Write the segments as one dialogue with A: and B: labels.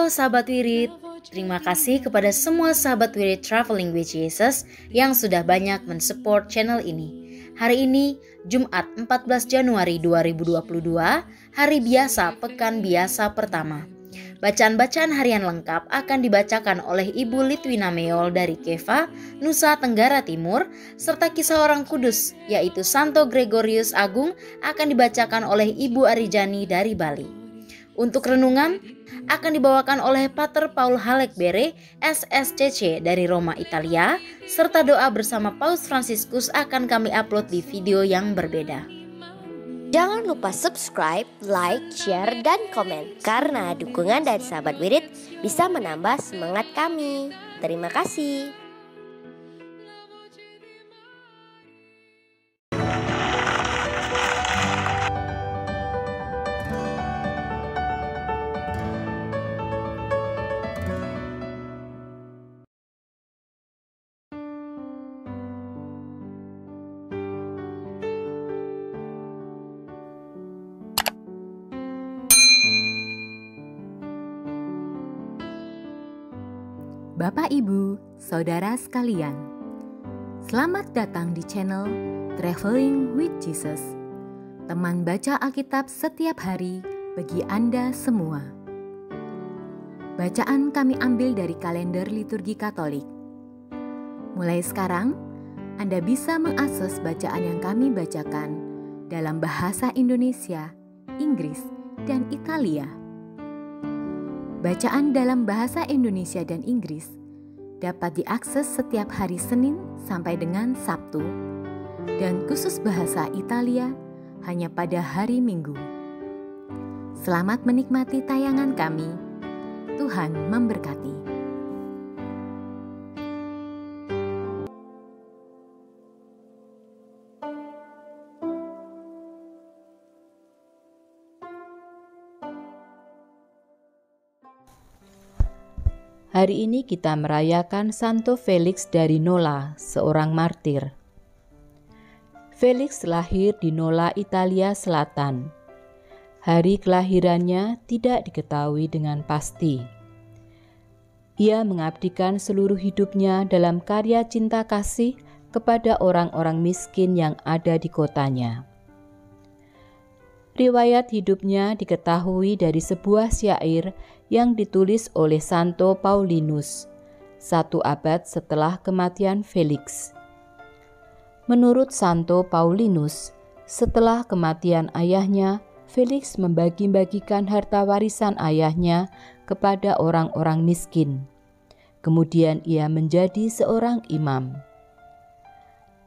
A: Halo sahabat Wirid, terima kasih kepada semua sahabat Wirid Traveling with Jesus yang sudah banyak mensupport channel ini. Hari ini, Jumat 14 Januari 2022, hari biasa Pekan Biasa pertama. Bacaan-bacaan harian lengkap akan dibacakan oleh Ibu Litwina Meol dari Keva, Nusa Tenggara Timur, serta kisah orang kudus yaitu Santo Gregorius Agung akan dibacakan oleh Ibu Arijani dari Bali. Untuk renungan akan dibawakan oleh Pater Paul Halekbere, SSCC dari Roma, Italia, serta doa bersama Paus Fransiskus akan kami upload di video yang berbeda.
B: Jangan lupa subscribe, like, share, dan komen karena dukungan dari sahabat Wirid bisa menambah semangat kami. Terima kasih.
C: Bapak, Ibu, Saudara sekalian, selamat datang di channel Traveling with Jesus, teman baca Alkitab setiap hari bagi Anda semua. Bacaan kami ambil dari kalender liturgi Katolik. Mulai sekarang, Anda bisa mengakses bacaan yang kami bacakan dalam bahasa Indonesia, Inggris, dan Italia. Bacaan dalam bahasa Indonesia dan Inggris dapat diakses setiap hari Senin sampai dengan Sabtu, dan khusus bahasa Italia hanya pada hari Minggu. Selamat menikmati tayangan kami. Tuhan memberkati.
D: Hari ini kita merayakan Santo Felix dari Nola, seorang martir. Felix lahir di Nola, Italia Selatan. Hari kelahirannya tidak diketahui dengan pasti. Ia mengabdikan seluruh hidupnya dalam karya cinta kasih kepada orang-orang miskin yang ada di kotanya. Riwayat hidupnya diketahui dari sebuah syair yang ditulis oleh Santo Paulinus, 1 abad setelah kematian Felix. Menurut Santo Paulinus, setelah kematian ayahnya, Felix membagi-bagikan harta warisan ayahnya kepada orang-orang miskin. Kemudian ia menjadi seorang imam.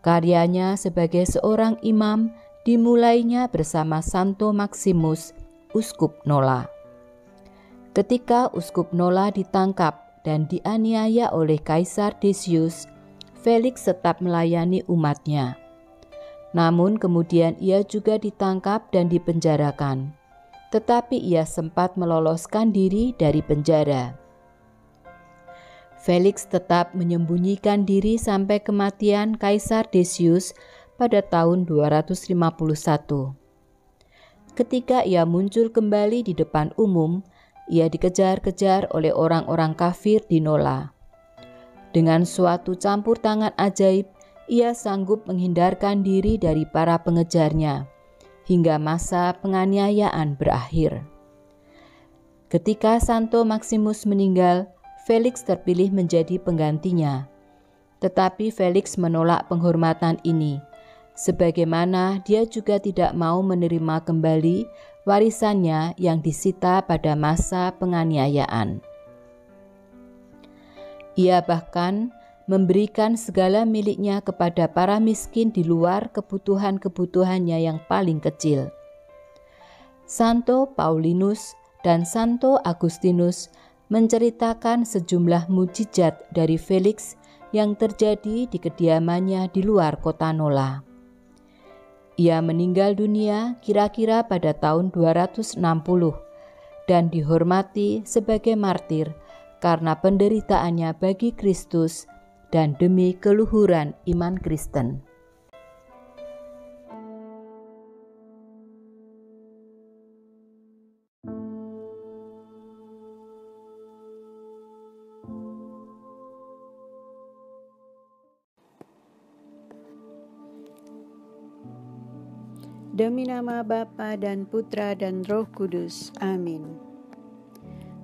D: Karyanya sebagai seorang imam dimulainya bersama Santo Maximus, uskup Nola. Ketika uskup Nola ditangkap dan dianiaya oleh Kaisar Decius, Felix tetap melayani umatnya. Namun kemudian ia juga ditangkap dan dipenjarakan, tetapi ia sempat meloloskan diri dari penjara. Felix tetap menyembunyikan diri sampai kematian Kaisar Decius pada tahun 251. Ketika ia muncul kembali di depan umum, ia dikejar-kejar oleh orang-orang kafir di Nola. Dengan suatu campur tangan ajaib, ia sanggup menghindarkan diri dari para pengejarnya, hingga masa penganiayaan berakhir. Ketika Santo Maximus meninggal, Felix terpilih menjadi penggantinya. Tetapi Felix menolak penghormatan ini, sebagaimana dia juga tidak mau menerima kembali warisannya yang disita pada masa penganiayaan. Ia bahkan memberikan segala miliknya kepada para miskin di luar kebutuhan-kebutuhannya yang paling kecil. Santo Paulinus dan Santo Agustinus menceritakan sejumlah mukjizat dari Felix yang terjadi di kediamannya di luar kota Nola. Ia meninggal dunia kira-kira pada tahun 260 dan dihormati sebagai martir karena penderitaannya bagi Kristus dan demi keluhuran iman Kristen.
E: Demi nama Bapa dan Putra dan Roh Kudus. Amin.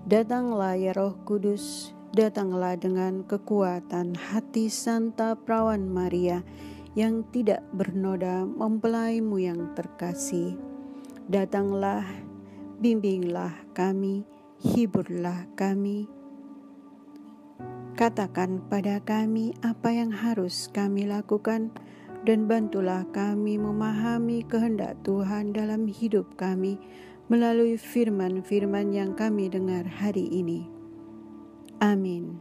E: Datanglah ya Roh Kudus, datanglah dengan kekuatan hati Santa Perawan Maria yang tidak bernoda mempelaimu yang terkasih. Datanglah, bimbinglah kami, hiburlah kami. Katakan pada kami apa yang harus kami lakukan, dan bantulah kami memahami kehendak Tuhan dalam hidup kami melalui firman-firman yang kami dengar hari ini. Amin.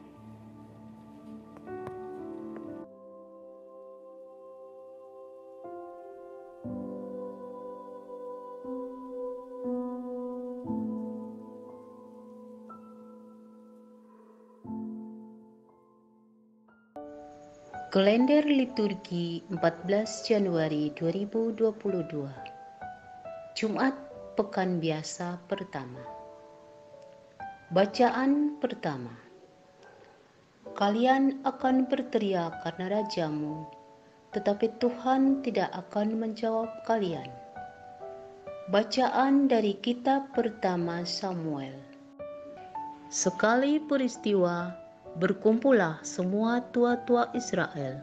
A: Kalender liturgi 14 Januari 2022. Jumat Pekan Biasa pertama. Bacaan pertama. Kalian akan berteriak karena rajamu, tetapi Tuhan tidak akan menjawab kalian. Bacaan dari kitab pertama Samuel. Sekali peristiwa, berkumpullah semua tua-tua Israel.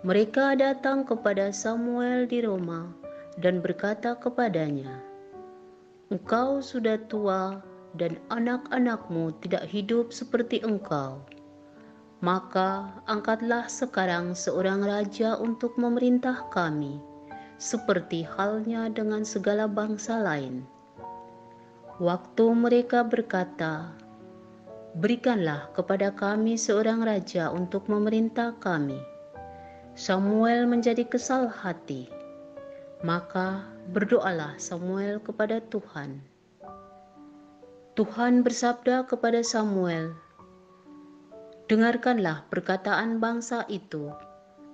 A: Mereka datang kepada Samuel di Roma dan berkata kepadanya, "Engkau sudah tua dan anak-anakmu tidak hidup seperti engkau. Maka angkatlah sekarang seorang raja untuk memerintah kami, seperti halnya dengan segala bangsa lain." Waktu mereka berkata, "Berikanlah kepada kami seorang raja untuk memerintah kami," Samuel menjadi kesal hati. Maka berdoalah Samuel kepada Tuhan. Tuhan bersabda kepada Samuel, "Dengarkanlah perkataan bangsa itu,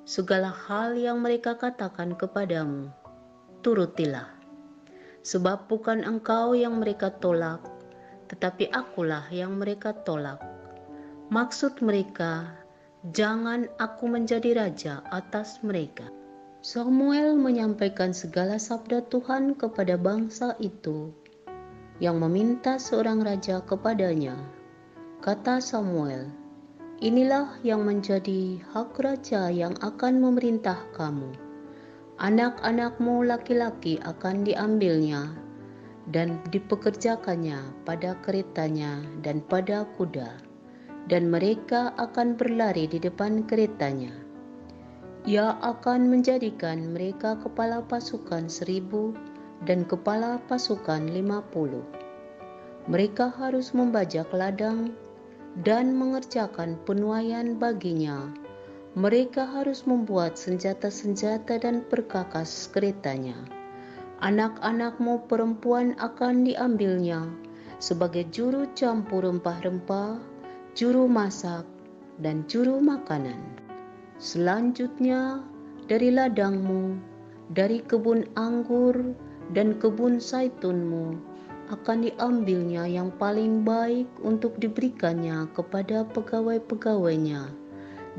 A: segala hal yang mereka katakan kepadamu, turutilah. Sebab bukan engkau yang mereka tolak, tetapi akulah yang mereka tolak. Maksud mereka, jangan aku menjadi raja atas mereka." Samuel menyampaikan segala sabda Tuhan kepada bangsa itu yang meminta seorang raja kepadanya. Kata Samuel, "Inilah yang menjadi hak raja yang akan memerintah kamu. Anak-anakmu laki-laki akan diambilnya dan dipekerjakannya pada keretanya dan pada kuda, dan mereka akan berlari di depan keretanya. Ia akan menjadikan mereka kepala pasukan 1.000 dan kepala pasukan 50. Mereka harus membajak ladang dan mengerjakan penuaian baginya. Mereka harus membuat senjata-senjata dan perkakas keretanya. Anak-anakmu perempuan akan diambilnya sebagai juru campur rempah-rempah, juru masak, dan juru makanan. Selanjutnya, dari ladangmu, dari kebun anggur dan kebun zaitunmu akan diambilnya yang paling baik untuk diberikannya kepada pegawai-pegawainya.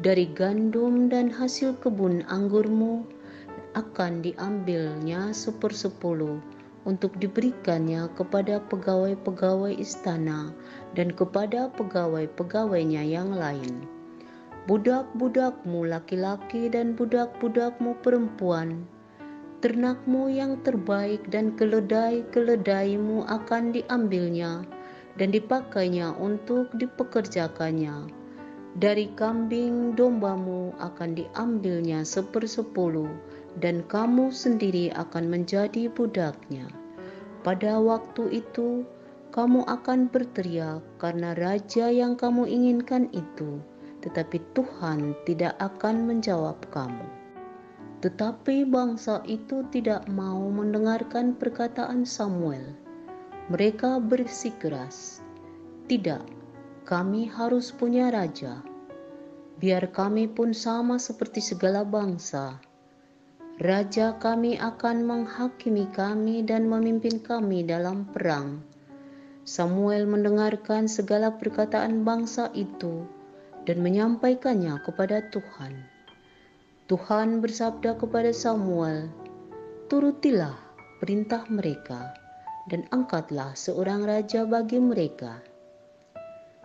A: Dari gandum dan hasil kebun anggurmu akan diambilnya 1/10 untuk diberikannya kepada pegawai-pegawai istana dan kepada pegawai-pegawainya yang lain. Budak-budakmu laki-laki dan budak-budakmu perempuan, ternakmu yang terbaik dan keledai-keledaimu akan diambilnya dan dipakainya untuk dipekerjakannya. Dari kambing dombamu akan diambilnya 1/10, dan kamu sendiri akan menjadi budaknya. Pada waktu itu, kamu akan berteriak karena raja yang kamu inginkan itu, tetapi Tuhan tidak akan menjawab kamu. Tetapi bangsa itu tidak mau mendengarkan perkataan Samuel. Mereka bersikeras, "Tidak, kami harus punya raja. Biar kami pun sama seperti segala bangsa. Raja kami akan menghakimi kami dan memimpin kami dalam perang." Samuel mendengarkan segala perkataan bangsa itu dan menyampaikannya kepada Tuhan. Tuhan bersabda kepada Samuel,
F: turutilah perintah mereka dan angkatlah seorang raja bagi mereka.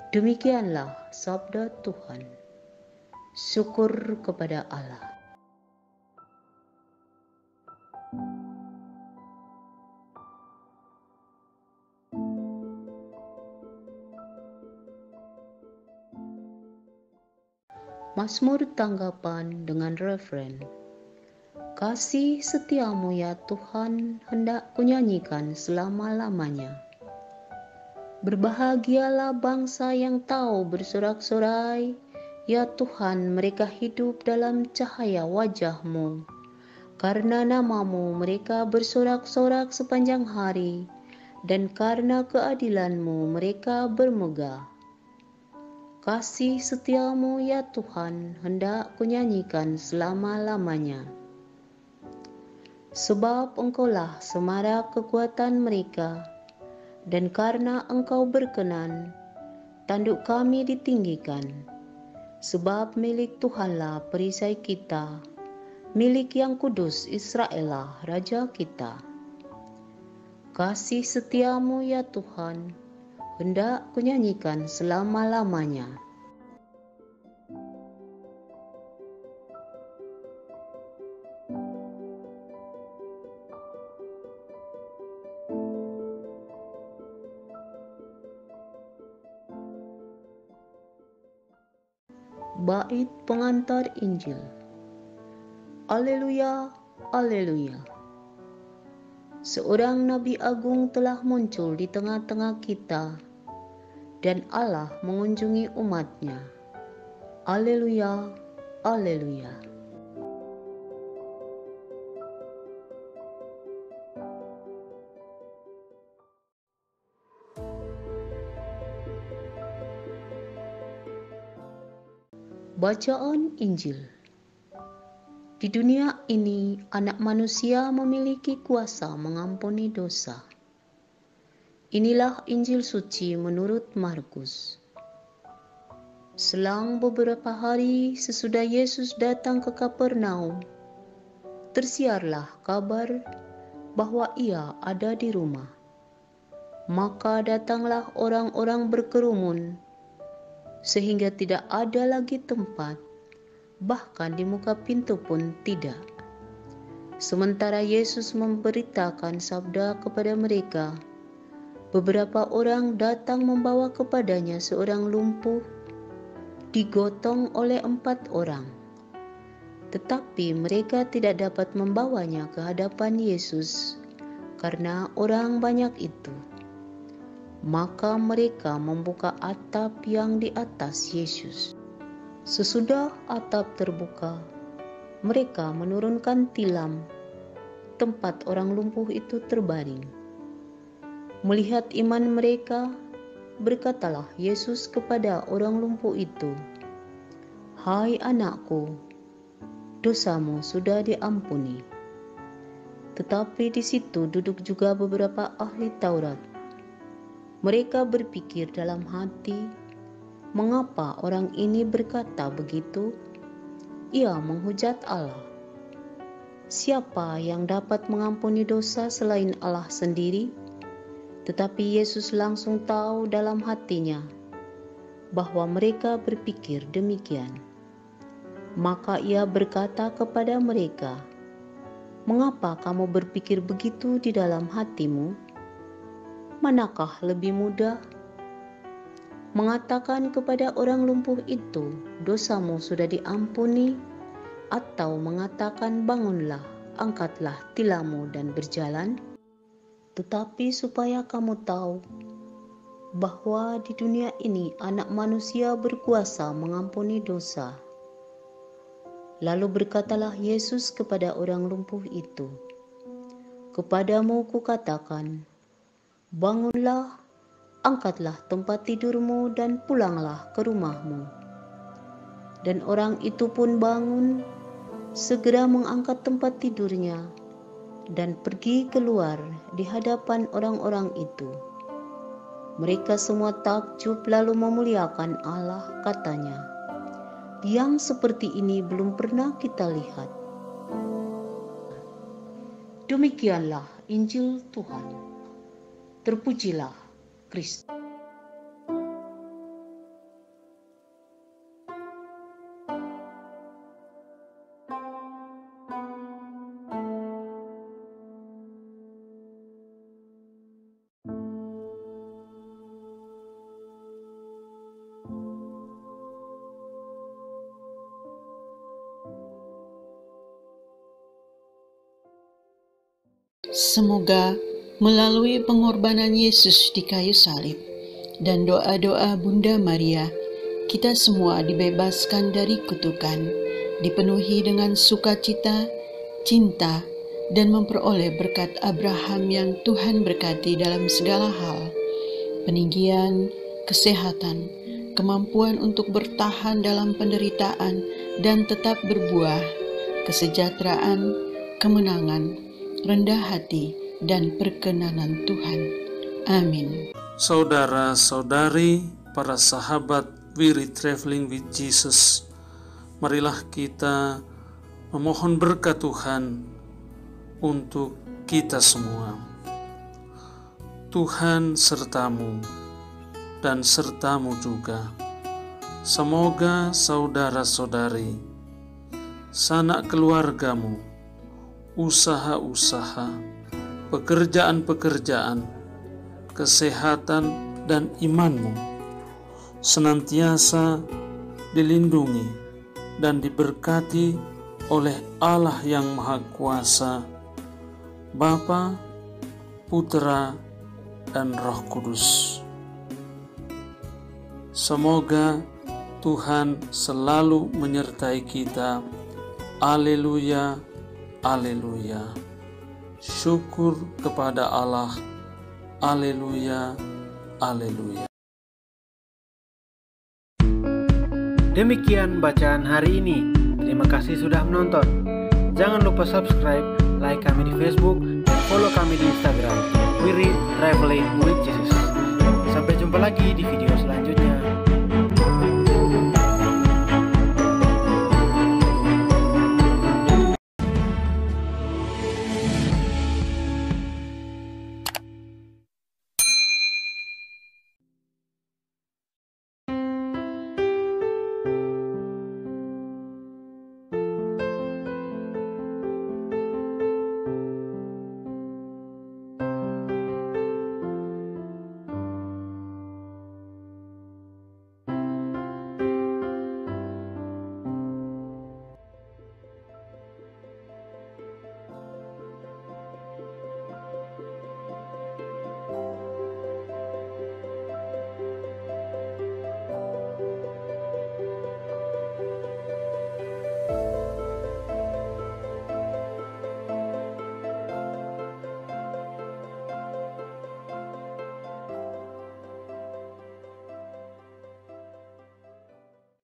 F: Demikianlah sabda Tuhan. Syukur kepada Allah. Mazmur tanggapan dengan referen. Kasih setiamu ya Tuhan hendak kunyanyikan selama-lamanya. Berbahagialah bangsa yang tahu bersorak-sorai, ya Tuhan mereka hidup dalam cahaya wajah-Mu. Karena nama-Mu mereka bersorak-sorak sepanjang hari, dan karena keadilan-Mu mereka bermegah. Kasih setiamu ya Tuhan hendak kunyanyikan selama-lamanya. Sebab Engkaulah semara kekuatan mereka, dan karena Engkau berkenan, tanduk kami ditinggikan. Sebab milik Tuhanlah perisai kita, milik yang kudus Israel Raja kita. Kasih setiamu ya Tuhan hendak kunyanyikan selama-lamanya. Bait pengantar Injil. Alleluia, alleluia. Seorang Nabi Agung telah muncul di tengah-tengah kita, dan Allah mengunjungi umat-Nya. Alleluia, alleluia. Bacaan Injil. Di dunia ini, anak manusia memiliki kuasa mengampuni dosa. Inilah Injil suci menurut Markus. Selang beberapa hari sesudah Yesus datang ke Kapernaum, tersiarlah kabar bahwa Ia ada di rumah. Maka datanglah orang-orang berkerumun, sehingga tidak ada lagi tempat, bahkan di muka pintu pun tidak. Sementara Yesus memberitakan sabda kepada mereka, beberapa orang datang membawa kepadanya seorang lumpuh, digotong oleh 4 orang. Tetapi mereka tidak dapat membawanya ke hadapan Yesus, karena orang banyak itu. Maka mereka membuka atap yang di atas Yesus. Sesudah atap terbuka, mereka menurunkan tilam tempat orang lumpuh itu terbaring. Melihat iman mereka, berkatalah Yesus kepada orang lumpuh itu, "Hai anakku, dosamu sudah diampuni." Tetapi di situ duduk juga beberapa ahli Taurat. Mereka berpikir dalam hati, mengapa orang ini berkata begitu? Ia menghujat Allah. Siapa yang dapat mengampuni dosa selain Allah sendiri? Tetapi Yesus langsung tahu dalam hatinya bahwa mereka berpikir demikian. Maka Ia berkata kepada mereka, "Mengapa kamu berpikir begitu di dalam hatimu? Manakah lebih mudah? Mengatakan kepada orang lumpuh itu, dosamu sudah diampuni, atau mengatakan bangunlah, angkatlah tilammu dan berjalan? Tetapi supaya kamu tahu bahwa di dunia ini anak manusia berkuasa mengampuni dosa." Lalu berkatalah Yesus kepada orang lumpuh itu, "Kepadamu kukatakan, bangunlah, angkatlah tempat tidurmu dan pulanglah ke rumahmu." Dan orang itu pun bangun, segera mengangkat tempat tidurnya, dan pergi keluar di hadapan orang-orang itu. Mereka semua takjub lalu memuliakan Allah, katanya, "Yang seperti ini belum pernah kita lihat." Demikianlah Injil Tuhan. Terpujilah Kristus.
E: Semoga melalui pengorbanan Yesus di kayu salib dan doa-doa Bunda Maria, kita semua dibebaskan dari kutukan, dipenuhi dengan sukacita, cinta, dan memperoleh berkat Abraham yang Tuhan berkati dalam segala hal, peninggian, kesehatan, kemampuan untuk bertahan dalam penderitaan dan tetap berbuah, kesejahteraan, kemenangan, rendah hati, dan perkenanan Tuhan. Amin.
G: Saudara-saudari, para sahabat Wirid Traveling with Jesus, marilah kita memohon berkat Tuhan untuk kita semua. Tuhan sertamu dan sertamu juga. Semoga saudara-saudari, sanak keluargamu, usaha-usaha, pekerjaan-pekerjaan, kesehatan, dan imanmu senantiasa dilindungi dan diberkati oleh Allah yang Maha Kuasa, Bapa, Putra, dan Roh Kudus. Semoga Tuhan selalu menyertai kita. Haleluya. Haleluya. Syukur kepada Allah. Haleluya. Haleluya.
H: Demikian bacaan hari ini. Terima kasih sudah menonton. Jangan lupa subscribe, like kami di Facebook, dan follow kami di Instagram. Wirid Traveling with Jesus. Sampai jumpa lagi di video selanjutnya.